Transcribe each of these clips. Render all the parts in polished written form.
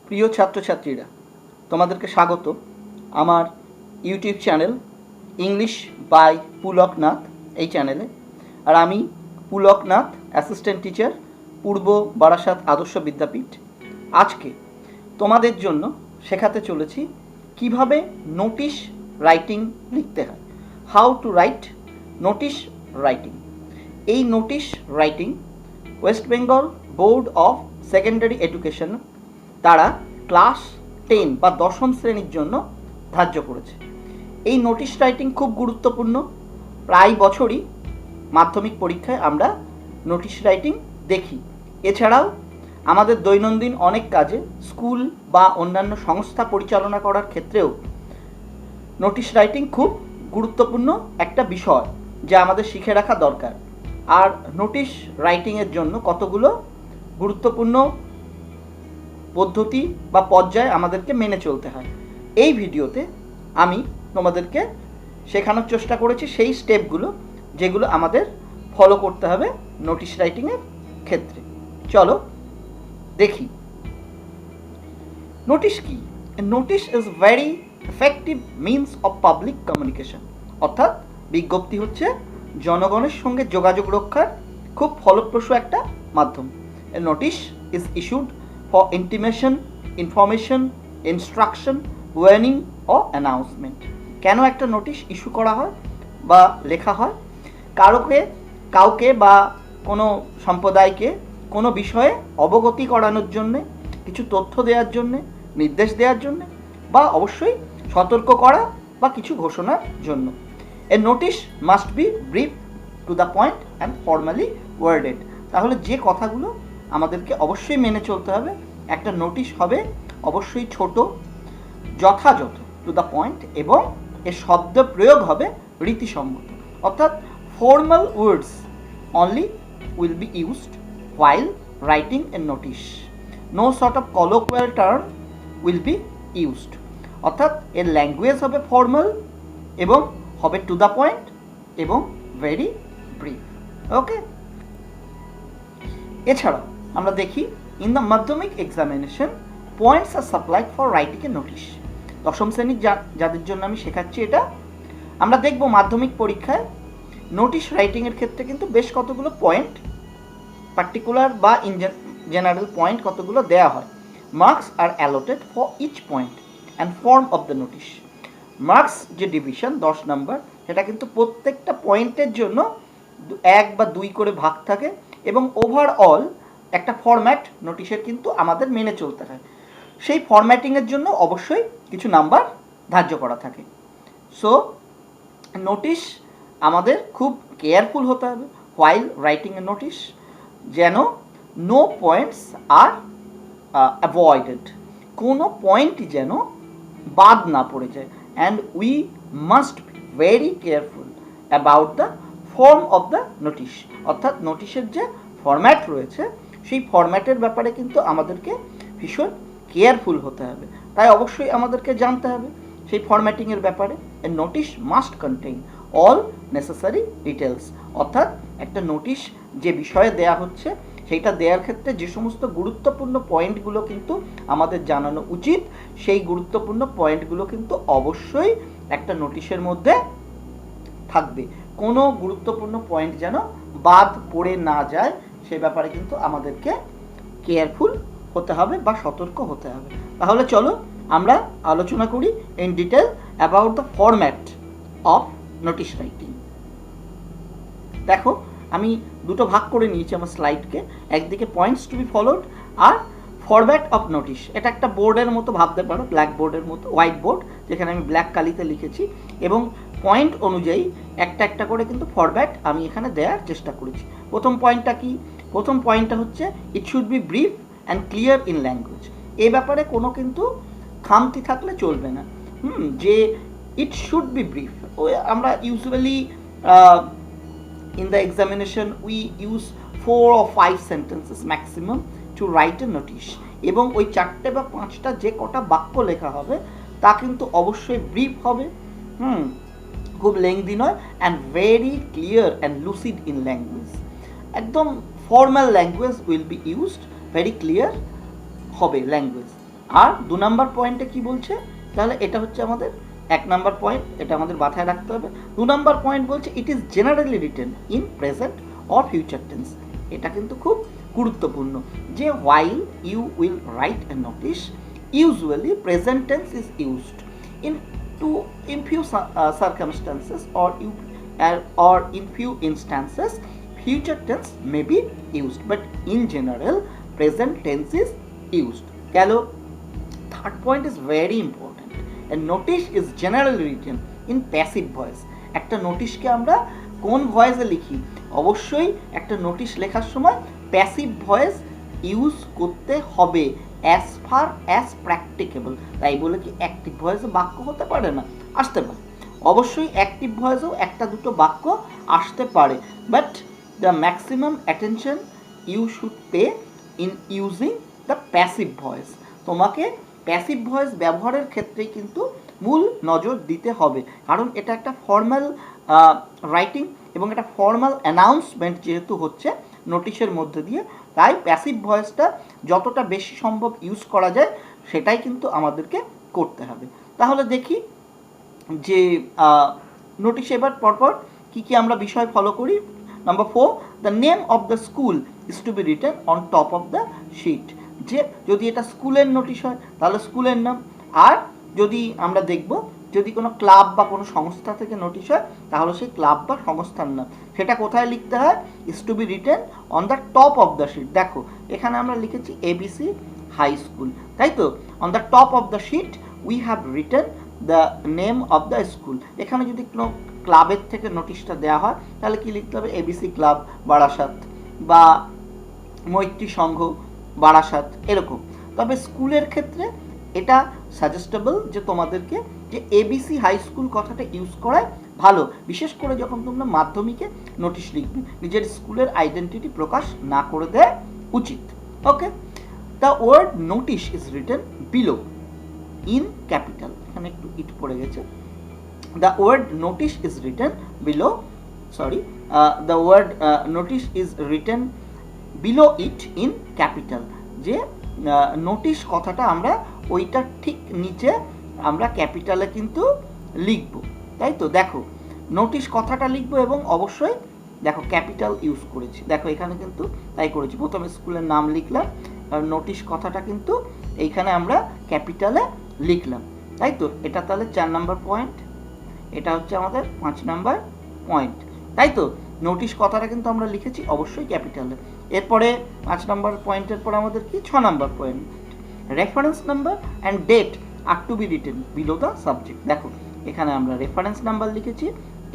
প্রিয় ছাত্রছাত্রীরা, তোমাদেরকে স্বাগত আমার YouTube channel English by Pulak Nath এই চ্যানেলে। আর আমি পুলক নাথ, অ্যাসিস্ট্যান্ট টিচার, পূর্ব বারাসাত আদর্শ বিদ্যাপীঠ। আজকে তোমাদের জন্য শেখাতে চলেছি কিভাবে নোটিশ রাইটিং লিখতে হয়, how to write notice writing. এই notice writing West Bengal board of secondary education তারা ক্লাস 10 বা 10ম শ্রেণীর জন্য ধার্য করেছে। এই নোটিশ রাইটিং খুব গুরুত্বপূর্ণ। প্রায় বছরই মাধ্যমিক পরীক্ষায় আমরা নোটিশ রাইটিং দেখি। এছাড়াও আমাদের দৈনন্দিন অনেক কাজে, স্কুল বা অন্যান্য সংস্থা পরিচালনা করার ক্ষেত্রেও নোটিশ রাইটিং খুব গুরুত্বপূর্ণ একটা বিষয়, যা আমাদের শিখে রাখা দরকার। আর নোটিশ রাইটিংয়ের জন্য কতগুলো গুরুত্বপূর্ণ পদ্ধতি বা পর্যায়ে আমাদেরকে মেনে চলতে হয়, এই ভিডিওতে আমি তোমাদেরকে শেখানোর চেষ্টা করেছি সেই স্টেপগুলো যেগুলো আমাদের ফলো করতে হবে নোটিশ রাইটিংয়ের ক্ষেত্রে। চলো দেখি নোটিশ কি। Notice is very effective means of public communication, অর্থাৎ বিজ্ঞপ্তি হচ্ছে জনগণের সঙ্গে যোগাযোগ রক্ষার খুব ফলপ্রসূ একটা মাধ্যম। A notice is issued for intimation, information, instruction, warning or announcement। কেন একটা নোটিশ ইস্যু করা হয় বা লেখা হয়? কাউকে বা কোনো সম্প্রদায়কে কোনো বিষয়ে অবগতি করানোর জন্যে, কিছু তথ্য দেওয়ার জন্যে, নির্দেশ দেওয়ার জন্যে, বা অবশ্যই সতর্ক করা বা কিছু ঘোষণার জন্য। A notice must be brief, to the point and formally worded. তাহলে যে কথাগুলো আমাদেরকে অবশ্যই মেনে চলতে হবে, একটা নোটিশ হবে অবশ্যই ছোট, যথাযথ, টু দ্য পয়েন্ট, এবং এর শব্দ প্রয়োগ হবে রীতিসম্মত। অর্থাৎ formal words only will be used while writing a notice. No sort of colloquial term will be used. অর্থাৎ এর ল্যাঙ্গুয়েজ হবে ফর্মাল এবং হবে টু দ্য পয়েন্ট এবং ভেরি ব্রিফ। ওকে, এছাড়াও আমরা দেখি in the Madhyamik examination points are supplied for writing a notice. 10ম শ্রেণীর যাদের জন্য আমি শেখাচ্ছি এটা, আমরা দেখব মাধ্যমিক পরীক্ষায় নোটিশ রাইটিংয়ের ক্ষেত্রে কিন্তু বেশ কতগুলো পয়েন্ট, পার্টিকুলার বা ইন জেনারেল পয়েন্ট কতগুলো দেওয়া হয়। Marks are allotted for each point and form of the notice. Marks যে ডিভিশন 10 নম্বর, সেটা কিন্তু প্রত্যেকটা পয়েন্টের জন্য 1 বা 2 করে ভাগ থাকে এবং ওভারঅল একটা ফরম্যাট নোটিশের কিন্তু আমাদের মেনে চলতে হয়। সেই ফরম্যাটিংয়ের জন্য অবশ্যই কিছু নাম্বার ধার্য করা থাকে। সো নোটিশ আমাদের খুব কেয়ারফুল হতে হবে হোয়াইল রাইটিং এ নোটিশ, যেন নো পয়েন্টস আর অ্যাভয়েডেড, কোনো পয়েন্টই যেন বাদ না পড়ে যায়। And we must be very careful about the form of the notice. অর্থাৎ নোটিশের যে ফরম্যাট রয়েছে সেই ফরম্যাটের ব্যাপারে কিন্তু আমাদেরকে ভীষণ কেয়ারফুল হতে হবে। তাই অবশ্যই আমাদেরকে জানতে হবে সেই ফরম্যাটিংয়ের ব্যাপারে। A notice must contain all necessary details. অর্থাৎ একটা নোটিশ যে বিষয়ে দেয়া হচ্ছে সেইটা দেওয়ার ক্ষেত্রে যে সমস্ত গুরুত্বপূর্ণ পয়েন্টগুলো কিন্তু আমাদের জানানো উচিত, সেই গুরুত্বপূর্ণ পয়েন্টগুলো কিন্তু অবশ্যই একটা নোটিশের মধ্যে থাকবে। কোনো গুরুত্বপূর্ণ পয়েন্ট যেন বাদ পড়ে না যায় সে ব্যাপারে কিন্তু আমাদেরকে কেয়ারফুল হতে হবে বা সতর্ক হতে হবে। তাহলে চলো আমরা আলোচনা করি in detail about the format of notice writing. দেখো, আমি দুটো ভাগ করে নিয়েছি আমার স্লাইডকে। একদিকে পয়েন্টস টু বি ফলোড আর ফরম্যাট অফ নোটিশ। এটা একটা বোর্ডের মতো ভাবতে পারো, ব্ল্যাক বোর্ডের মতো, হোয়াইট বোর্ড, যেখানে আমি ব্ল্যাক কালিতে লিখেছি এবং পয়েন্ট অনুযায়ী একটা একটা করে কিন্তু ফরম্যাট আমি এখানে দেওয়ার চেষ্টা করেছি। প্রথম পয়েন্টটা কি? প্রথম পয়েন্টটা হচ্ছে ইট should B brief and clear in language. এই ব্যাপারে কোনো কিন্তু খামতি থাকলে চলবে না। যে ইট শুড বি ব্রিফ, আমরা usually in the examination we use 4 or 5 sentences maximum to write a notice, এবং ওই 4টে বা 5টা যে কটা বাক্য লেখা হবে তা কিন্তু অবশ্যই ব্রিফ হবে, খুব লেংদি নয়, and very clear and lucid in language. একদম formal language will be used, very clear হবে ল্যাঙ্গুয়েজ। আর 2 নাম্বার পয়েন্টে কি বলছে, তাহলে এটা হচ্ছে আমাদের 1 নাম্বার পয়েন্ট, এটা আমাদের মাথায় রাখতে হবে। 2 নাম্বার পয়েন্ট বলছে it is generally written in present or future tense. এটা কিন্তু খুব গুরুত্বপূর্ণ যে while you will write a notice, usually present tense is used in few circumstances or in few instances future tense may be used, but in general present tense is used. Gelo third point is very important. A notice is generally written in passive voice. একটা নোটিশকে আমরা কোন ভয়েসে লিখি? অবশ্যই একটা notice লেখার সময় passive voice use করতে হবে অ্যাজ ফার অ্যাজ প্র্যাকটিকেবল। তাই বলে কি অ্যাক্টিভ ভয়েসে বাক্য হতে পারে না? আসতে পারে, অবশ্যই অ্যাক্টিভ ভয়েসেও একটা দুটো বাক্য আসতে পারে, but the maximum attention you should pay in using the passive voice. তোমাকে প্যাসিভ ভয়েস ব্যবহারের ক্ষেত্রেই কিন্তু মূল নজর দিতে হবে, কারণ এটা একটা ফর্মাল রাইটিং এবং এটা ফর্মাল অ্যানাউন্সমেন্ট যেহেতু হচ্ছে নোটিশের মধ্যে দিয়ে, তাই প্যাসিভ ভয়েসটা যতটা বেশি সম্ভব ইউজ করা যায় সেটাই কিন্তু আমাদেরকে করতে হবে। তাহলে দেখি যে নোটিশ এবার পরপর কী কী আমরা বিষয় ফলো করি। Number 4, the name of the school is to be written on top of the sheet. যে যদি এটা স্কুলের নোটিশ হয় তাহলে স্কুলের নাম, আর যদি আমরা দেখব যদি কোনো ক্লাব বা কোনো সংস্থা থেকে নোটিশ হয় তাহলে সেই ক্লাব বা সংস্থার নাম, সেটা কোথায় লিখতে হয়? Is to be written on the top of the sheet. দেখো এখানে আমরা লিখেছি ABC হাই স্কুল, তাই তো? On the top of the sheet we have written the name of the school. এখানে যদি কোনো ক্লাবের থেকে নোটিশটা দেওয়া হয় তাহলে কি লিখতে হবে? ABC ক্লাব বারাসাত বা মৈত্রী সংঘ বারাসাত, এরকম। তবে স্কুলের ক্ষেত্রে এটা সাজেস্টেবল যে তোমাদেরকে যে ABC হাই স্কুল কথাটা ইউজ করায় ভালো, বিশেষ করে যখন তোমরা মাধ্যমিকে নোটিশ লিখবে, নিজের স্কুলের আইডেন্টিটি প্রকাশ না করে দেওয়া উচিত। Okay, the word notice is written below in capital. এখানে একটু ইট পড়ে গেছে। The word notice is written below, the word notice is written below it in capital. যে নোটিশ কথাটা আমরা ওইটার ঠিক নিচে আমরা ক্যাপিটালে কিন্তু লিখব, তাই তো? দেখো নোটিশ কথাটা লিখবো এবং অবশ্যই দেখো ক্যাপিটাল ইউজ করেছি, দেখো এখানে কিন্তু তাই করেছি। প্রথমে স্কুলের নাম লিখলাম আর নোটিশ কথাটা কিন্তু এইখানে আমরা ক্যাপিটালে লিখলাম, তাই তো? এটা তাহলে 4 নাম্বার পয়েন্ট, এটা হচ্ছে আমাদের 5 নাম্বার পয়েন্ট, তাই তো? নোটিশ কথাটা কিন্তু আমরা লিখেছি অবশ্যই ক্যাপিটালে। এরপরে 5 নাম্বার পয়েন্টের পর আমাদের কি 6 number point, reference number and date are to be written below the subject. দেখো এখানে আমরা রেফারেন্স নাম্বার লিখেছি,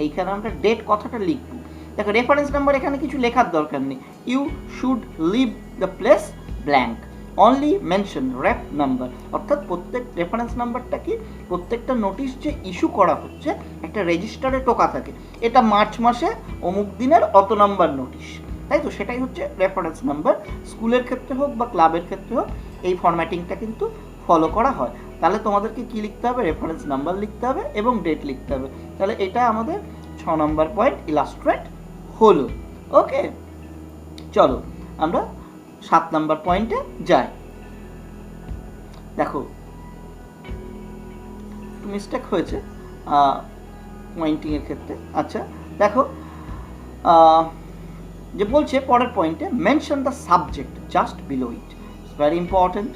এইখানে আমরা ডেট কথাটা লিখব। দেখো রেফারেন্স নাম্বার এখানে কিছু লেখার দরকার নেই, you should leave the place blank, only mention ref number. অর্থাৎ প্রত্যেক রেফারেন্স নাম্বারটা কি, প্রত্যেকটা নোটিশ যে ইস্যু করা হচ্ছে একটা রেজিস্টারে টোকা থাকে, এটা মার্চ মাসে অমুক দিনের অত নাম্বার নোটিশ, তাই তো? সেটাই হচ্ছে রেফারেন্স নাম্বার। স্কুলের ক্ষেত্রে হোক বা ক্লাবের ক্ষেত্রে হোক এই ফরম্যাটিংটা কিন্তু ফলো করা হয়। তাহলে তোমাদেরকে কি লিখতে হবে? রেফারেন্স নাম্বার লিখতে হবে এবং ডেট লিখতে হবে। তাহলে এটা আমাদের 6 নাম্বার পয়েন্ট ইলাস্ট্রেট হলো। ওকে, চলো আমরা 7 নাম্বার পয়েন্টে যাই। দেখো মিস্টেক হয়েছে পয়েন্টিং এর ক্ষেত্রে। আচ্ছা দেখো যে বলছে পরের পয়েন্টে mention the subject just below it, it's very important.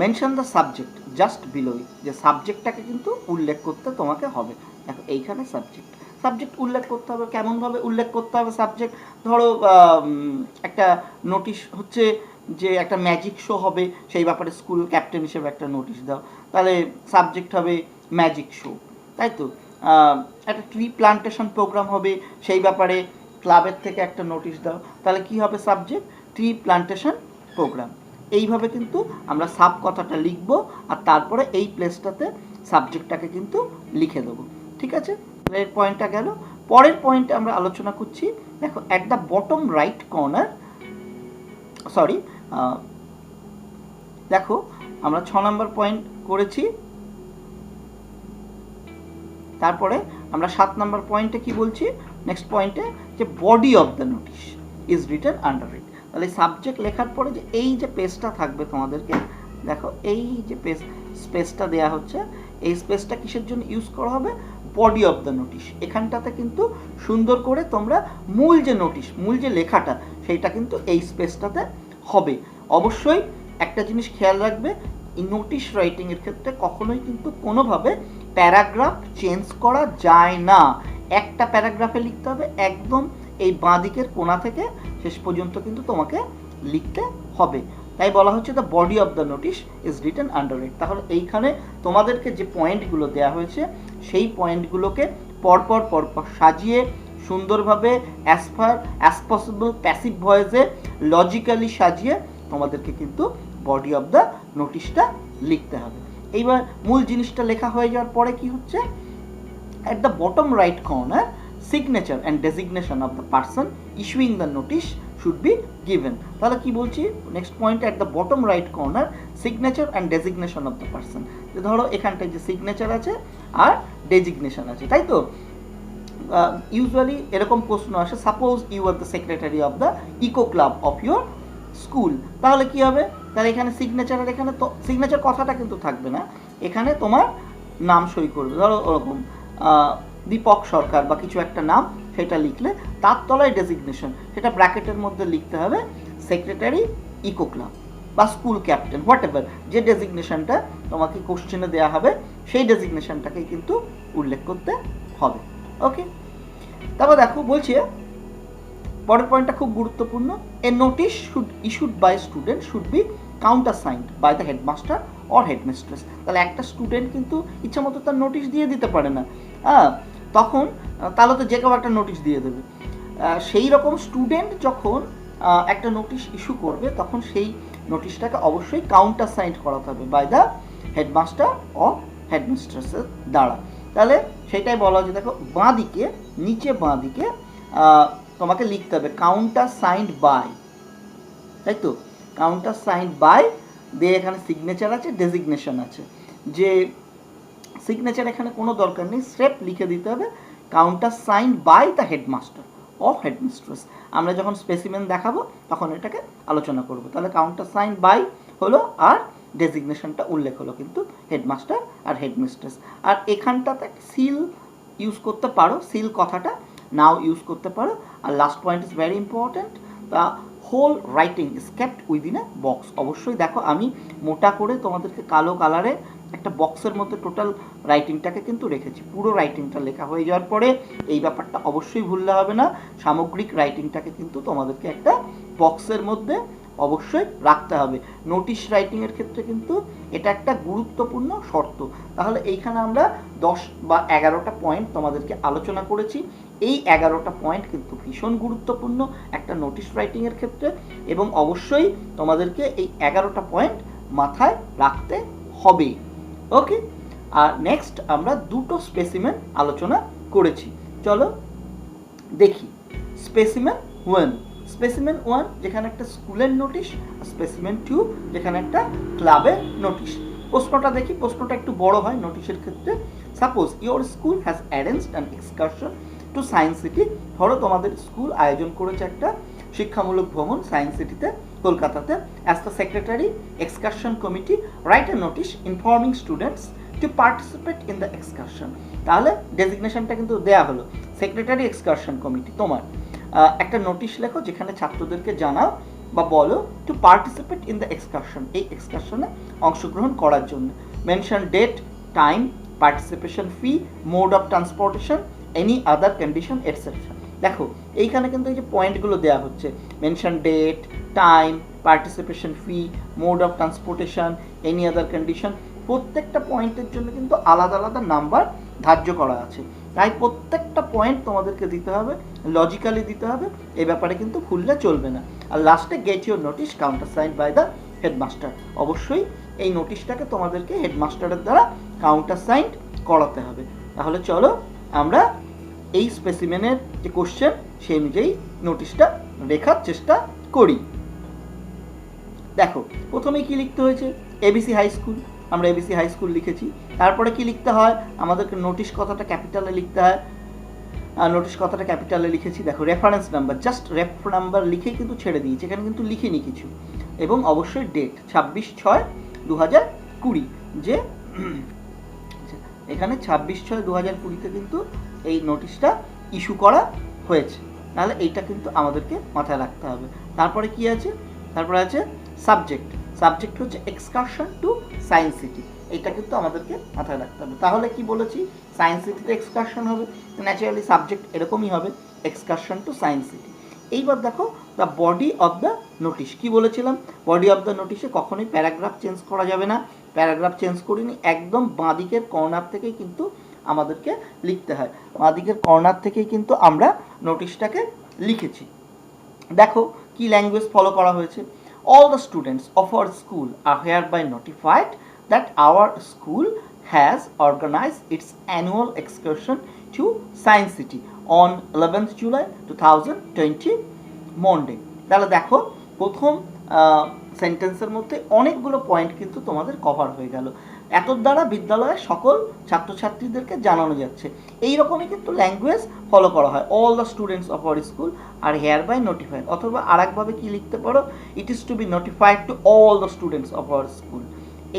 Mention the subject just below it, যে সাবজেক্টটাকে কিন্তু উল্লেখ করতে তোমাকে হবে। দেখো এইখানে সাবজেক্ট উল্লেখ করতে হবে। কেমনভাবে উল্লেখ করতে হবে সাবজেক্ট? ধরো একটা নোটিশ হচ্ছে যে একটা ম্যাজিক শো হবে, সেই ব্যাপারে স্কুল ক্যাপ্টেন হিসেবে একটা নোটিশ দাও, তাহলে সাবজেক্ট হবে ম্যাজিক শো, তাই তো? একটা ট্রি প্লান্টেশন প্রোগ্রাম হবে, সেই ব্যাপারে ক্লাবের থেকে একটা নোটিশ দাও, তাহলে কি হবে সাবজেক্ট? Tree plantation programme. এইভাবে কিন্তু আমরা সাব কথাটা লিখবো আর তারপরে এই প্লেসটাতে সাবজেক্টটাকে কিন্তু লিখে দেবো, ঠিক আছে? এর পয়েন্টটা গেল। পরের পয়েন্টে আমরা আলোচনা করছি, দেখো at the bottom right corner, দেখো আমরা 6 নাম্বার পয়েন্ট করেছি, তারপরে আমরা 7 নাম্বার পয়েন্টে কি বলছি? নেক্সট পয়েন্টে যে body of the notice is written under ইট। তাহলে সাবজেক্ট লেখার পরে যে এই যে পেজটা থাকবে তোমাদেরকে, দেখো এই যে স্পেসটা দেওয়া হচ্ছে, এই স্পেসটা কিসের জন্য ইউজ করা হবে? Body of the notice. এখানটাতে কিন্তু সুন্দর করে তোমরা মূল যে নোটিশ, মূল যে লেখাটা, সেইটা কিন্তু এই স্পেসটাতে হবে। অবশ্যই একটা জিনিস খেয়াল রাখবে, এই নোটিশ রাইটিংয়ের ক্ষেত্রে কখনোই কিন্তু কোনোভাবে প্যারাগ্রাফ চেঞ্জ করা যায় না। একটা প্যারাগ্রাফে লিখতে হবে, একদম এই বাঁ দিকের কোণা থেকে শেষ পর্যন্ত কিন্তু তোমাকে লিখতে হবে। তাই বলা হচ্ছে the body of the notice is written under ইট। তাহলে এইখানে তোমাদেরকে যে পয়েন্টগুলো দেওয়া হয়েছে, সেই পয়েন্টগুলোকে পরপর পরপর সাজিয়ে সুন্দরভাবে অ্যাজ পসিবল প্যাসিভ ভয়েসে লজিক্যালি সাজিয়ে তোমাদেরকে কিন্তু বডি অফ দ্য নোটিশটা লিখতে হবে। এইবার মূল জিনিসটা লেখা হয়ে যাওয়ার পরে কি হচ্ছে, at the bottom right corner signature and designation of the person issuing the notice should be given. তাহলে কি বলছি, next point, at the bottom right corner signature and designation of the person. যে ধরো এখানটায় যে সিগনেচার আছে আর designation আছে, তাই তো? ইউজুয়ালি এরকম প্রশ্ন আসে, suppose you are the secretary of the eco club of your school. তাহলে কি হবে, তাহলে এখানে সিগনেচার, আর এখানে তো সিগনেচার কথাটা কিন্তু থাকবে না, এখানে তোমার নাম সই করবে। ধরো ওরকম দীপক সরকার বা কিছু একটা নাম, সেটা লিখলে তার তলায় ডেজিগনেশন, সেটা ব্র্যাকেটের মধ্যে লিখতে হবে সেক্রেটারি ইকো ক্লাব বা স্কুল ক্যাপ্টেন, হোয়াট এভার যে ডেজিগনেশনটা তোমাকে কোশ্চেনে দেওয়া হবে, সেই ডেজিগনেশনটাকে কিন্তু উল্লেখ করতে হবে। ওকে, তারপর দেখো বলছি পরের পয়েন্টটা খুব গুরুত্বপূর্ণ, a notice should issued by student should be countersigned by the headmaster or headmistress. তাহলে একটা স্টুডেন্ট কিন্তু ইচ্ছা মতো তার নোটিশ দিয়ে দিতে পারে না, তখন তাহলে তো যে কেউ একটা নোটিশ দিয়ে দেবে। সেই রকম স্টুডেন্ট যখন একটা নোটিশ ইস্যু করবে, তখন সেই নোটিশটাকে অবশ্যই কাউন্টারসাইন্ড করাতে হবে বাই দ্য হেডমাস্টার অর হেডমিস্ট্রেসের দ্বারা। তাহলে সেটাই বলা হচ্ছে, দেখো বাঁ দিকে, নিচে বাঁ দিকে তোমাকে লিখতে হবে কাউন্টারসাইন্ড বাই, তাই তো? কাউন্টারসাইন্ড বাই দিয়ে এখানে সিগনেচার আছে, ডেজিগনেশন আছে। যে সিগনেচার এখানে কোনো দরকার নেই, স্রেফ লিখে দিতে হবে countersigned by the headmaster of headmistress. আমরা যখন স্পেসিমেন দেখাবো তখন এটাকে আলোচনা করব। তাহলে কাউন্টারসাইন্ড বাই হলো, আর ডেজিগনেশনটা উল্লেখ হলো কিন্তু হেডমাস্টার আর হেডমিস্ট্রেস। আর এখানটাতে সিল ইউজ করতে পারো, সিল কথাটা নাও ইউজ করতে পারো। আর last point is very important, the whole writing is kept within a box. অবশ্যই দেখো আমি মোটা করে তোমাদেরকে কালো কালারে একটা বক্সের মধ্যে টোটাল রাইটিংটাকে কিন্তু রেখেছি। পুরো রাইটিংটা লেখা হয়ে যাওয়ার পরে এই ব্যাপারটা অবশ্যই ভুললে হবে না, সামগ্রিক রাইটিংটাকে কিন্তু তোমাদেরকে একটা বক্সের মধ্যে অবশ্যই রাখতে হবে। নোটিশ রাইটিংয়ের ক্ষেত্রে কিন্তু এটা একটা গুরুত্বপূর্ণ শর্ত। তাহলে এইখানে আমরা 10 বা 11টা পয়েন্ট তোমাদেরকে আলোচনা করেছি। এই 11টা পয়েন্ট কিন্তু ভীষণ গুরুত্বপূর্ণ একটা নোটিশ রাইটিংয়ের ক্ষেত্রে, এবং অবশ্যই তোমাদেরকে এই 11টা পয়েন্ট মাথায় রাখতে হবে। ওকে, আর নেক্সট আমরা দুটো স্পেসিমেন আলোচনা করেছি, চলো দেখি। স্পেসিমেন 1, স্পেসিমেন 1 যেখানে একটা স্কুলের নোটিশ, স্পেসিমেন 2 যেখানে একটা ক্লাবের নোটিশ। প্রশ্নটা দেখি, প্রশ্নটা একটু বড় হয় নোটিশের ক্ষেত্রে। Suppose your school has arranged an excursion to science city. ধরো তোমাদের স্কুল আয়োজন করেছে একটা শিক্ষামূলক ভ্রমণ সায়েন্স সিটিতে, কলকাতাতে। As the secretary excursion committee write a notice informing students to participate in the excursion. তাহলে ডেজিগনেশনটা কিন্তু দেয়া হলো, সেক্রেটারি এক্সকারশন কমিটি। তোমার একটা নোটিশ লেখো যেখানে ছাত্রদেরকে জানাও বা বলো to participate in the excursion, এই এক্সকারশনে অংশগ্রহণ করার জন্য। Mention date, time, participation fee, mode of transportation, any other condition etcetera. দেখো এইখানে কিন্তু এই যে পয়েন্টগুলো দেওয়া হচ্ছে, mention date, time, participation fee, mode of transportation, any other condition, প্রত্যেকটা পয়েন্টের জন্য কিন্তু আলাদা আলাদা নাম্বার ধার্য করা আছে। তাই প্রত্যেকটা পয়েন্ট তোমাদেরকে দিতে হবে, লজিক্যালি দিতে হবে, এই ব্যাপারে কিন্তু ভুললে চলবে না। আর লাস্টে get your notice countersigned by the headmaster. অবশ্যই এই নোটিশটাকে তোমাদেরকে হেডমাস্টারের দ্বারা কাউন্টারসাইন্ড করাতে হবে। তাহলে চলো আমরা এই স্পেসিমেনের যে কোশ্চেন সেই অনুযায়ী নোটিশটা লেখার চেষ্টা করি। দেখো প্রথমেই কি লিখতে হয়েছে, এবিসি হাই স্কুল, আমরা এবিসি হাই স্কুল লিখেছি। তারপরে কি লিখতে হয়, আমাদেরকে নোটিশ কথাটা ক্যাপিটালে লিখতে হয়। নোটিশ কথাটা ক্যাপিটালে লিখেছি, দেখো রেফারেন্স নাম্বার, জাস্ট রেফ নাম্বার লিখেই কিন্তু ছেড়ে দিয়েছি, এখানে কিন্তু লিখিনি কিছু। এবং অবশ্যই ডেট 26/6/2020, যে এখানে 26/6/2020-তে কিন্তু এই নোটিশটা ইস্যু করা হয়েছে। তাহলে এইটা কিন্তু আমাদেরকে মাথায় রাখতে হবে। তারপরে কি আছে, তারপরে আছে সাবজেক্ট হচ্ছে এক্সকারশন টু সায়েন্স সিটি, এইটা কিন্তু আমাদেরকে মাথায় রাখতে হবে। তাহলে কি বলেছি, সায়েন্স সিটিতে এক্সকারশন হবে, ন্যাচারালি সাবজেক্ট এরকমই হবে, এক্সকারশন টু সায়েন্স সিটি। এইবার দেখো the body of the notice, কি বলেছিলাম, বডি অফ দ্য নোটিশে কখনোই প্যারাগ্রাফ চেঞ্জ করা যাবে না, প্যারাগ্রাফ চেঞ্জ করিনি, একদম বাঁদিকের কর্নার থেকেই কিন্তু আমাদেরকে লিখতে হয়, বাঁদিকের কর্নার থেকেই কিন্তু আমরা নোটিশটাকে লিখেছি। দেখো কি ল্যাঙ্গুয়েজ ফলো করা হয়েছে, all the students of our school are hereby notified that our school has organized its annual excursion to Science City on 11th July 2020 Monday। তাহলে দেখো প্রথম সেন্টেন্সের মধ্যে অনেকগুলো পয়েন্ট কিন্তু তোমাদের কভার হয়ে গেল, এত দ্বারা বিদ্যালয়ের সকল ছাত্রছাত্রীদেরকে জানানো যাচ্ছে। এইরকমই কিন্তু ল্যাঙ্গুয়েজ ফলো করা হয়, all the students of our school are hereby notified, অথবা আর একভাবে কি লিখতে পারো, it is to be notified to all the students of our school,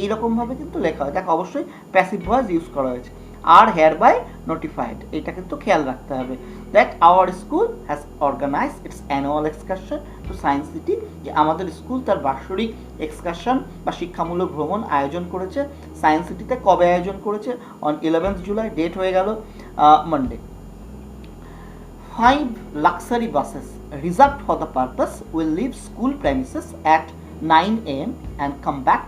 এইরকমভাবে কিন্তু লেখা হয়। দেখো অবশ্যই প্যাসিভ ভয়েস ইউজ করা হয়েছে, আর হেয়ার বাই নোটিফাইড, এটা কিন্তু খেয়াল রাখতে হবে। That our school has organize its annual excursion to science City, যে আমাদের স্কুল তার বাৎসরিক এক্সকারশন বা শিক্ষামূলক ভ্রমণ আয়োজন করেছে সায়েন্স সিটিতে। কবে আয়োজন করেছে, অন 11th জুলাই, ডেট হয়ে গেল Monday. 5 luxury buses reserved for the purpose will leave school premises at 9 a.m. and come back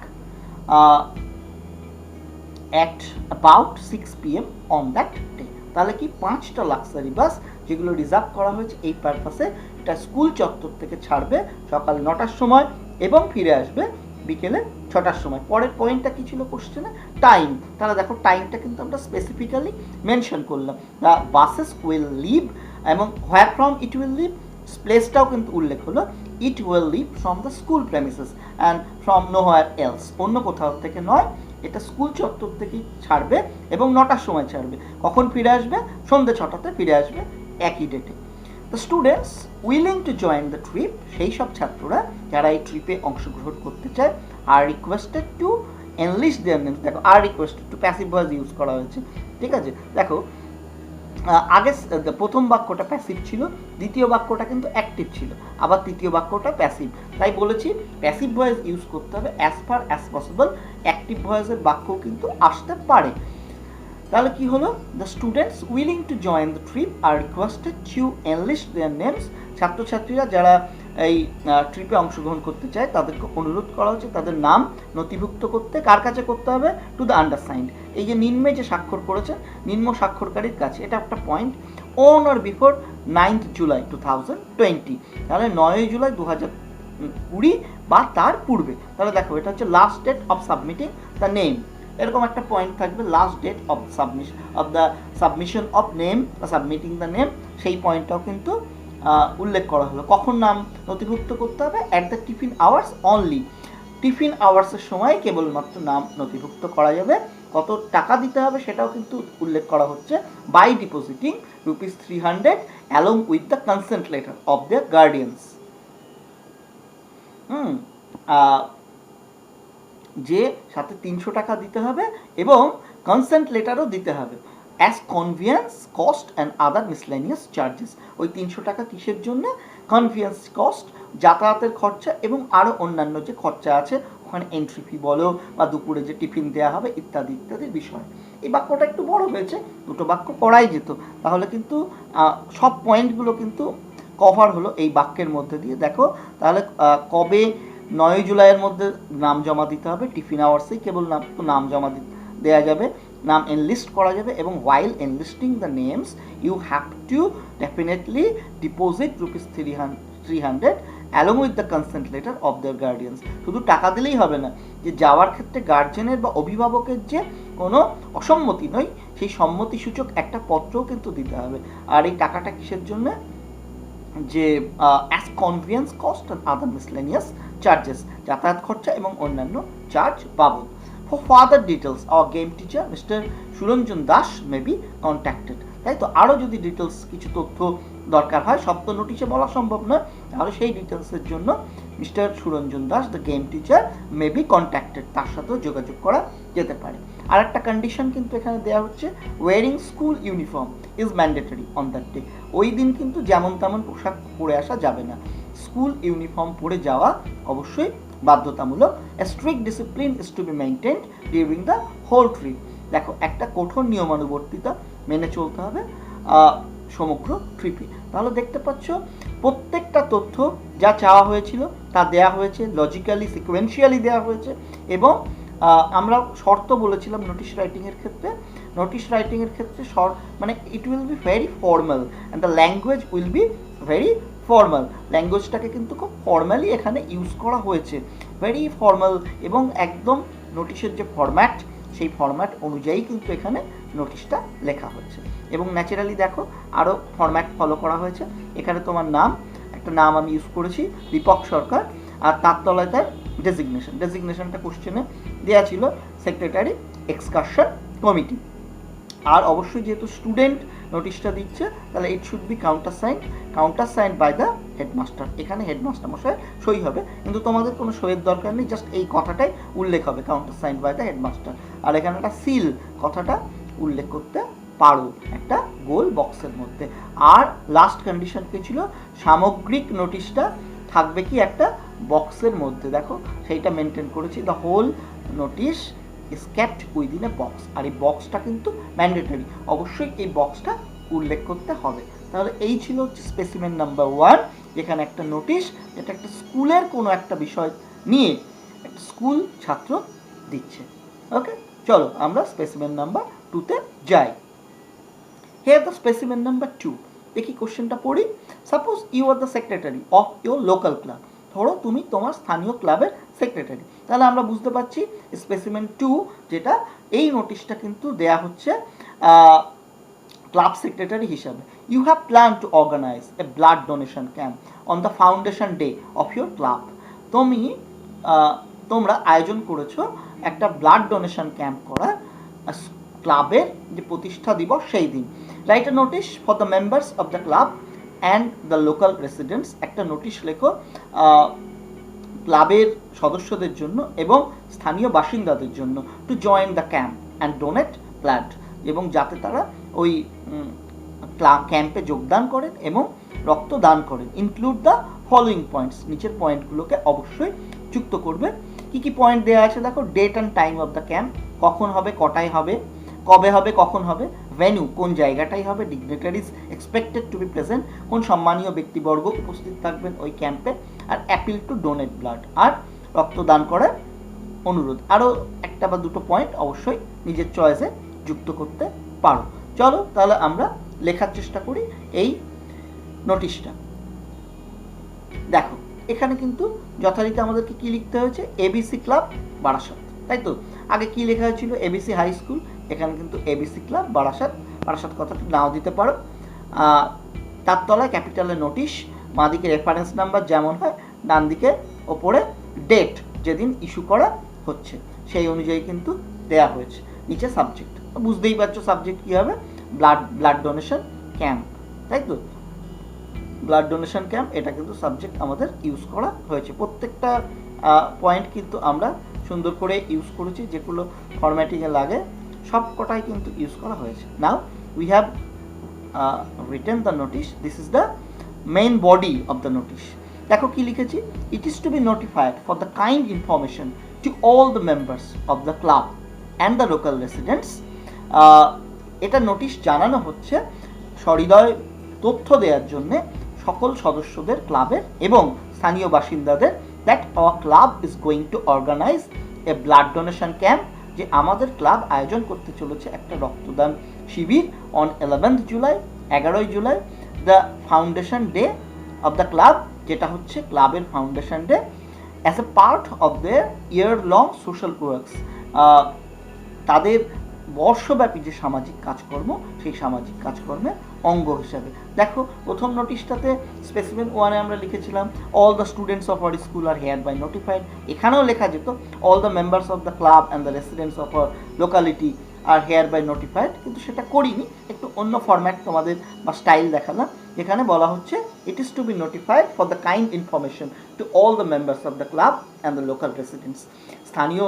at about 6 p.m. on that day। তাহলে কি 5টা লাক্সারি বাস যেগুলো রিজার্ভ করা হয়েছে এই পারপাসে, এটা স্কুল চত্বর থেকে ছাড়বে সকাল 9টার সময় এবং ফিরে আসবে বিকেলে 6টার সময়। পরের পয়েন্টটা কি ছিল কোশ্চেনে, টাইম। তাহলে দেখো টাইমটা কিন্তু আমরা স্পেসিফিক্যালি মেনশন করলাম, দ্য বাসেস উইল লিভ, এবং where from it will leave, প্লেসটাও কিন্তু উল্লেখ হলো, it will leave from the school premises and from nowhere else, অন্য কোথাও থেকে নয়, এটা স্কুল চত্বর থেকেই ছাড়বে এবং 9টার সময় ছাড়বে। কখন ফিরে আসবে, সন্ধ্যে 6টাতে ফিরে আসবে একই ডেটে। The students willing to join the trip, সেই সব ছাত্ররা যারা এই ট্রিপে অংশগ্রহণ করতে চায়, আর requested to enlist their names. দেখো আর requested to passive voice use করা হয়েছে, ঠিক আছে। দেখো আগে প্রথম বাক্যটা প্যাসিভ ছিল, দ্বিতীয় বাক্যটা কিন্তু অ্যাক্টিভ ছিল, আবার তৃতীয় বাক্যটা প্যাসিভ, তাই বলেছি প্যাসিভ ভয়েস ইউজ করতে হবে as far as possible, active ভয়েসের বাক্য কিন্তু আসতে পারে। তাহলে কি হলো, the students willing to join the trip are requested to enlist their names, ছাত্রছাত্রীরা যারা এই ট্রিপে অংশগ্রহণ করতে চায় তাদেরকে অনুরোধ করা হচ্ছে তাদের নাম নথিভুক্ত করতে। কার কাছে করতে হবে, টু দ্য আন্ডারসাইন্ড, এই যে নিম্নে যে স্বাক্ষর করেছেন নিম্ন স্বাক্ষরকারীর কাছে, এটা একটা point. On or before 9th July 2020, তাহলে 9 জুলাই 2020 বা তার পূর্বে। তাহলে দেখো এটা হচ্ছে last date of submitting the name, এরকম একটা পয়েন্ট থাকবে, last date of submission of name বা সাবমিটিং দ্য নেম, সেই পয়েন্টটাও কিন্তু উল্লেখ করা হলো। কখন নাম নথিভুক্ত করতে হবে, at the tiffin hours only, tiffin আওয়ার্সের সময় কেবলমাত্র নাম নথিভুক্ত করা যাবে। কত টাকা দিতে হবে সেটাও কিন্তু উল্লেখ করা হচ্ছে, by depositing ₹300 along with the consent letter of their guardians. যে সাথে 300 টাকা দিতে হবে এবং কনসেন্ট লেটারও দিতে হবে, as conveyance cost and other miscellaneous charges. ওই 300 টাকা কিসের জন্য, কনভিয়েন্স কস্ট, যাতায়াতের খরচা এবং আরও অন্যান্য যে খরচা আছে, ওখানে এন্ট্রি ফি বলো বা দুপুরে যে টিফিন দেওয়া হবে ইত্যাদি ইত্যাদি বিষয়। এই বাক্যটা একটু বড় হয়েছে, দুটো বাক্য করাই যেত, তাহলে কিন্তু সব পয়েন্টগুলো কিন্তু কভার হলো এই বাক্যের মধ্যে দিয়ে। দেখো তাহলে কবে, 9 জুলাইয়ের মধ্যে নাম জমা দিতে হবে, টিফিন আওয়ার্সেই কেবল নাম জমা দেওয়া যাবে, নাম এনলিস্ট করা যাবে, এবং while enlisting the names you have to definitely deposit ₹300 along with the consent letter of their guardians। শুধু টাকা দিলেই হবে না, যে যাওয়ার ক্ষেত্রে গার্জেনের বা অভিভাবকের যে কোনো অসম্মতি নয়, সেই সম্মতিসূচক একটা পত্রও কিন্তু দিতে হবে। আর এই টাকাটা কিসের জন্য, যে as conveyance cost and other miscellaneous charges, যাতায়াত খরচা এবং অন্যান্য চার্জ বাবদ। For further details, our game teacher, Mr. Suranjan Das, may be contacted। তাই তো। আরও যদি ডিটেলস কিছু তথ্য দরকার হয়, সব তো নোটিশে বলা সম্ভব নয়, তাহলে সেই ডিটেলসের জন্য mister Suranjan Das the game teacher may be contacted, তার সাথেও যোগাযোগ করা যেতে পারে। আর একটা কন্ডিশন কিন্তু এখানে দেওয়া হচ্ছে, wearing school uniform is mandatory on that day. ওই দিন কিন্তু যেমন তেমন পোশাক পরে আসা যাবে না, স্কুল ইউনিফর্ম পরে যাওয়া অবশ্যই বাধ্যতামূলক। A strict discipline is to be maintained during the whole trip. দেখো, একটা কঠোর নিয়মানুবর্তিতা মেনে চলতে হবে সমগ্র ট্রিপে। তাহলে দেখতে পাচ্ছ প্রত্যেকটা তথ্য যা চাওয়া হয়েছিল তা দেয়া হয়েছে, লজিক্যালি সিকোয়েন্সিয়ালি দেওয়া হয়েছে। এবং আমরা শর্ত বলেছিলাম নোটিশ রাইটিংয়ের ক্ষেত্রে, নোটিশ রাইটিংয়ের ক্ষেত্রে মানে it will be very formal and the language will be very formal. ল্যাঙ্গুয়েজটাকে কিন্তু খুব ফর্মালি এখানে ইউজ করা হয়েছে, ভেরি ফর্মাল, এবং একদম নোটিশের যে ফরম্যাট সেই ফরম্যাট অনুযায়ী কিন্তু এখানে নোটিশটা লেখা হয়েছে। এবং ন্যাচারালি দেখো আরও ফরম্যাট ফলো করা হয়েছে। এখানে তোমার নাম, একটা নাম আমি ইউজ করেছি দীপক সরকার, আর তার তলায় তার ডেজিগনেশনটা কোশ্চেনে দেওয়া ছিল সেক্রেটারি এক্সকারশন কমিটি। আর অবশ্যই যেহেতু স্টুডেন্ট নোটিশটা দিচ্ছে, তাহলে it should be countersigned by the headmaster. এখানে হেডমাস্টার মশাই সই হবে, কিন্তু তোমাদের কোনো সইয়ের দরকার নেই, জাস্ট এই কথাটাই উল্লেখ হবে, countersigned by the headmaster. আর এখানে একটা সিল কথাটা উল্লেখ করতে পারো একটা গোল বক্সের মধ্যে। আর লাস্ট কন্ডিশন কি ছিল, সামগ্রিক নোটিশটা থাকবে কি একটা বক্সের মধ্যে, দেখো সেইটা মেনটেন করেছি। The whole notice is kept within a box. আর এই বক্সটা কিন্তু ম্যান্ডেটরি, অবশ্যই এই বক্সটা উল্লেখ করতে হবে। তাহলে এই ছিল হচ্ছে স্পেসিমেন নাম্বার 1, যেখানে একটা নোটিশ, এটা একটা স্কুলের কোনো একটা বিষয় নিয়ে একটা স্কুল ছাত্র দিচ্ছে। ওকে, চলো আমরা স্পেসিমেন নাম্বার 2-তে যাই। হিয়ার দ্য স্পেসিমেন নাম্বার 2, দেখি কোশ্চেনটা পড়ি। Suppose you are the secretary of your local club. ধরো তুমি তোমার স্থানীয় ক্লাবের সেক্রেটারি। তাহলে আমরা বুঝতে পারছি স্পেসিমেন 2 যেটা, এই নোটিশটা কিন্তু দেয়া হচ্ছে ক্লাব সেক্রেটারি হিসাবে। You have plan to organise a blood donation camp on the foundation day of your club. তোমরা আয়োজন করেছো একটা ব্লাড ডোনেশন ক্যাম্প করার ক্লাবের যে প্রতিষ্ঠা দিবস সেই দিন। Write a notice for the members of the club and the local residents. একটা নোটিশ লেখো ক্লাবের সদস্যদের জন্য এবং স্থানীয় বাসিন্দাদের জন্য, two join the camp and donate blood, এবং যাতে তারা ওই ক্যাম্পে যোগদান করেন এবং রক্তদান করেন। ইনক্লুড দ্য ফলোয়িং পয়েন্টস, নিচের পয়েন্টগুলোকে অবশ্যই যুক্ত করবে। কি কি পয়েন্ট দেওয়া আছে দেখো, date and time of the camp, কখন হবে, কটায় হবে, কবে হবে, কখন হবে, ভেন্যু কোন জায়গাটাই হবে, dignitaries expected to B present, কোন সম্মানীয় ব্যক্তিবর্গ উপস্থিত থাকবেন ওই ক্যাম্পে, আর অ্যাপিল টু ডোনেট ব্লাড, আর রক্তদান করার অনুরোধ। আরও একটা বা দুটো পয়েন্ট অবশ্যই নিজের চয়েসে যুক্ত করতে পারো। চলো তাহলে আমরা লেখার চেষ্টা করি এই নোটিশটা। দেখো এখানে কিন্তু যথারীতি আমাদেরকে কি লিখতে হয়েছে, এবিসি ক্লাব বারাসাত, তাই তো। আগে কি লেখা হয়েছিল, এবিসি হাই স্কুল, এখানে কিন্তু এবিসি ক্লাব বারাসাত, বারাসাত কথাটা নাও দিতে পারো। তার তলায় ক্যাপিটালের নোটিশ, বাঁদিকে রেফারেন্স নাম্বার যেমন হয়, ডান দিকে ওপরে ডেট যেদিন ইস্যু করা হচ্ছে সেই অনুযায়ী কিন্তু দেয়া হয়েছে। নিচে সাবজেক্ট, বুঝতেই পারছো সাবজেক্ট কী হবে, ব্লাড ডোনেশন ক্যাম্প, তাই তো। ব্লাড ডোনেশন ক্যাম্প, এটা কিন্তু সাবজেক্ট আমাদের ইউজ করা হয়েছে। প্রত্যেকটা পয়েন্ট কিন্তু আমরা সুন্দর করে ইউজ করেছি, যেগুলো ফরম্যাটিংয়ে লাগে সব কটাই কিন্তু ইউজ করা হয়েছে। Now we have written the notice, this is the main body of the notice. দেখো কি লিখেছি, it is to be notified for the kind information to all the members of the club and the local residents. এটা notice জানানো হচ্ছে সহৃদয় তথ্য দেওয়ার জন্যে সকল সদস্যদের ক্লাবের এবং স্থানীয় বাসিন্দাদের, that our club is going to organise a blood donation camp, যে আমাদের ক্লাব আয়োজন করতে চলেছে একটা রক্তদান শিবির অন 11th জুলাই, 11ই July, the foundation day of the club, যেটা হচ্ছে ক্লাবের foundation day, as a part of their year long social works, তাদের বর্ষব্যাপী যে সামাজিক কাজকর্ম সেই সামাজিক কাজকর্মের অঙ্গ হিসাবে। দেখো প্রথম নোটিশটাতে স্পেসিমেন 1-এ আমরা লিখেছিলাম all the students of our school are hereby notified. এখানেও লেখা যেত all the members of the club and the residents of our locality are hereby notified, কিন্তু সেটা করিনি, একটু অন্য ফরম্যাট তোমাদের বা স্টাইল দেখালাম, যেখানে বলা হচ্ছে it is to be notified for the kind information to all the members of the club and the local residents. স্থানীয়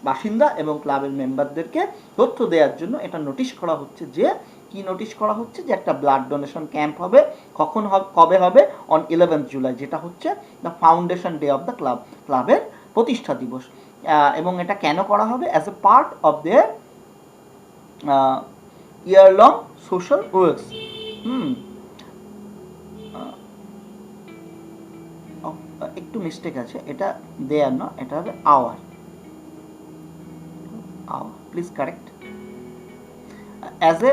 বাসিন্দা এবং ক্লাবের মেম্বারদেরকে তথ্য দেওয়ার জন্য এটা নোটিশ করা হচ্ছে। যে কি নোটিশ করা হচ্ছে? যে একটা ব্লাড ডোনেশন ক্যাম্প হবে, কখন হবে, কবে হবে? অন 11th জুলাই, যেটা হচ্ছে the foundation day of the club, ক্লাবের প্রতিষ্ঠা দিবস। এবং এটা কেন করা হবে? As a part of their year long social works. একটু মিস্টেক আছে, এটা দেয়ার না, এটা হবে our. Please correct. As a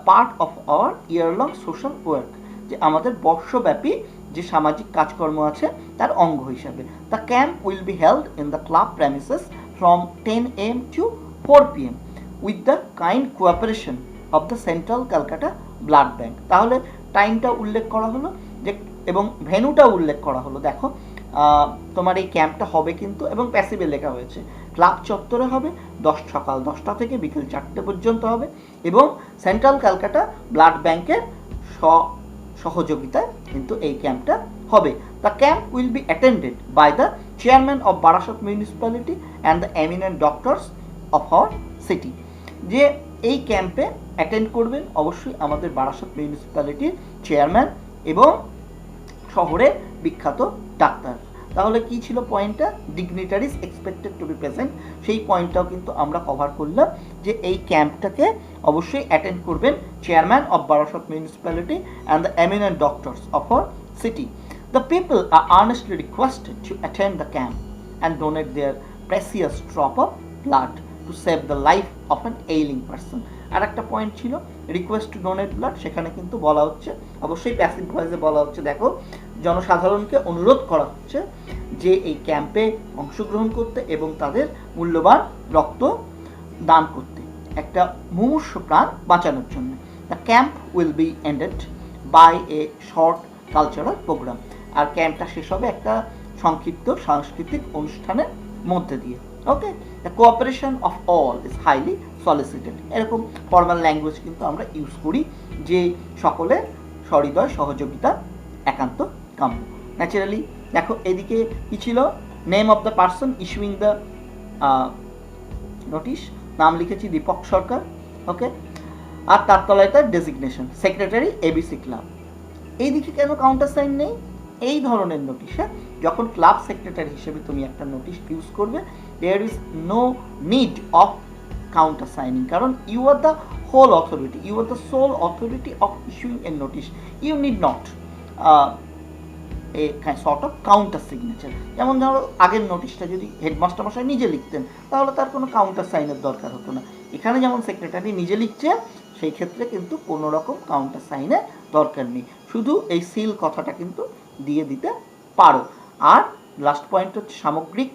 part of our year long social work, যে আমাদের বর্ষব্যাপী যে সামাজিক কাজকর্ম আছে তার অঙ্গ হিসাবে। The camp will be held in the club premises from 10 AM to 4 PM with the kind cooperation of the central Calcutta blood bank. তাহলে টাইমটা উল্লেখ করা হলো, যে এবং ভেন্যুটা উল্লেখ করা হলো। দেখো তোমার এই ক্যাম্পটা হবে কিন্তু, এবং প্যাসিভে লেখা হয়েছে, ক্লাব চত্বরে হবে, সকাল 10টা থেকে বিকেল 4টে পর্যন্ত হবে, এবং সেন্ট্রাল ক্যালকাটা ব্লাড ব্যাংকের সহযোগিতায় কিন্তু এই ক্যাম্পটা হবে। The camp will be attended by the chairman of Barasat municipality and the eminent doctors of our city. যে এই ক্যাম্পে অ্যাটেন্ড করবেন অবশ্যই আমাদের বারাসত মিউনিসিপ্যালিটির চেয়ারম্যান এবং শহরের বিখ্যাত ডাক্তার। তাহলে কি ছিল পয়েন্টটা? Dignitaries expected to B present. সেই পয়েন্টটাও কিন্তু আমরা কভার করলাম, যে এই ক্যাম্পটাকে অবশ্যই অ্যাটেন্ড করবেন chairman of Barasat municipality and the eminent doctors of our city. The people are earnestly requested to attend the camp and donate their precious drop of blood to save the life of an ailing person. আর একটা point ছিল request to donate blood, সেখানে কিন্তু বলা হচ্ছে, অবশ্যই passive ভয়েসে বলা হচ্ছে, দেখো জনসাধারণকে অনুরোধ করা হচ্ছে যে এই ক্যাম্পে অংশগ্রহণ করতে এবং তাদের মূল্যবান রক্ত দান করতে, একটা মুমূর্ষু প্রাণ বাঁচানোর জন্য। The camp will be ended by a short cultural programme. আর ক্যাম্পটা শেষ হবে একটা সংক্ষিপ্ত সাংস্কৃতিক অনুষ্ঠানের মধ্যে দিয়ে। Okay, the cooperation of all is highly solicited. এরকম ফর্মাল ল্যাঙ্গুয়েজ কিন্তু আমরা ইউজ করি, যে সকলে সহৃদয় সহযোগিতা একান্ত কাম্য। ন্যাচারালি দেখো এদিকে কি ছিল? Name of the person issuing the notice, নাম লিখেছি দীপক সরকার। ওকে, আর তার তলায় তার ডেজিগনেশন সেক্রেটারি এবিসি ক্লাব। এইদিকে কেন কাউন্টার সাইন নেই? এই ধরনের নোটিশে যখন ক্লাব সেক্রেটারি হিসেবে তুমি একটা নোটিশ ইউজ করবে, there is no need of countersigning, কারণ you are the whole authority, you are the sole authority of issuing a notice. You need not a sort of countersignature. যেমন ধরো আগের নোটিশটা যদি headmaster মশাই নিজে লিখতেন, তাহলে তার কোনো কাউন্টার সাইনের দরকার হতো না। এখানে যেমন সেক্রেটারি নিজে লিখছে, সেই ক্ষেত্রে কিন্তু কোনো রকম কাউন্টার সাইনের দরকার নেই, শুধু এই সিল কথাটা কিন্তু দিয়ে দিতে পারো। আর লাস্ট পয়েন্ট হচ্ছে সামগ্রিক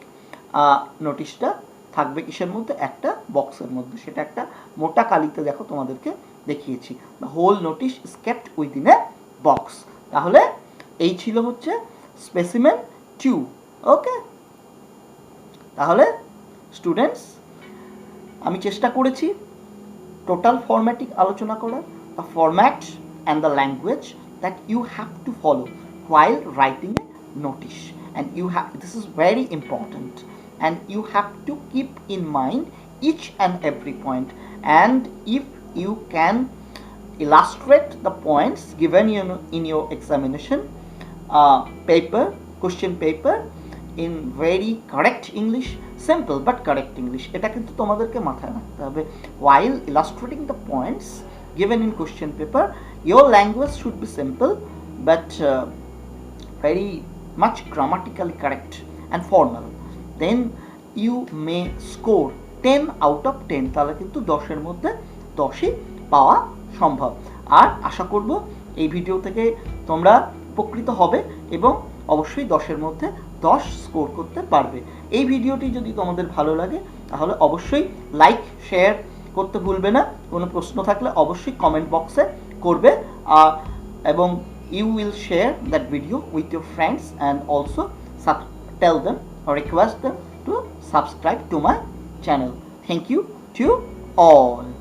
নোটিশটা থাকবে কিসের মধ্যে? একটা বক্সের মধ্যে। সেটা একটা মোটা কালিতে দেখো তোমাদেরকে দেখিয়েছি, the whole notice is kept within a box. তাহলে এই ছিল হচ্ছে স্পেসিমেন 2। ওকে, তাহলে স্টুডেন্টস আমি চেষ্টা করেছি টোটাল ফরম্যাটিং আলোচনা করার, the format and the language that you have to follow while writing a notice, and this is very important, and you have to keep in mind each and every point, and if you can illustrate the points given in your examination paper, question paper, in very correct English, simple but correct English, এটা কিন্তু তোমাদেরকে মাথায় রাখতে হবে। while illustrating the points given in question paper, your language should be simple but very much grammatically correct and formal, then you may score 10 out of 10, তাহলে কিন্তু 10-এর মধ্যে 10ই পাওয়া সম্ভব। আর আশা করব এই ভিডিও থেকে তোমরা উপকৃত হবে এবং অবশ্যই 10-এর মধ্যে 10 স্কোর করতে পারবে। এই ভিডিওটি যদি তোমাদের ভালো লাগে তাহলে অবশ্যই লাইক শেয়ার করতে ভুলবে না। কোনো প্রশ্ন থাকলে অবশ্যই কমেন্ট বক্সে করবে, এবং you will share that video with your friends and also tell them or request them to subscribe to my channel. Thank you to all.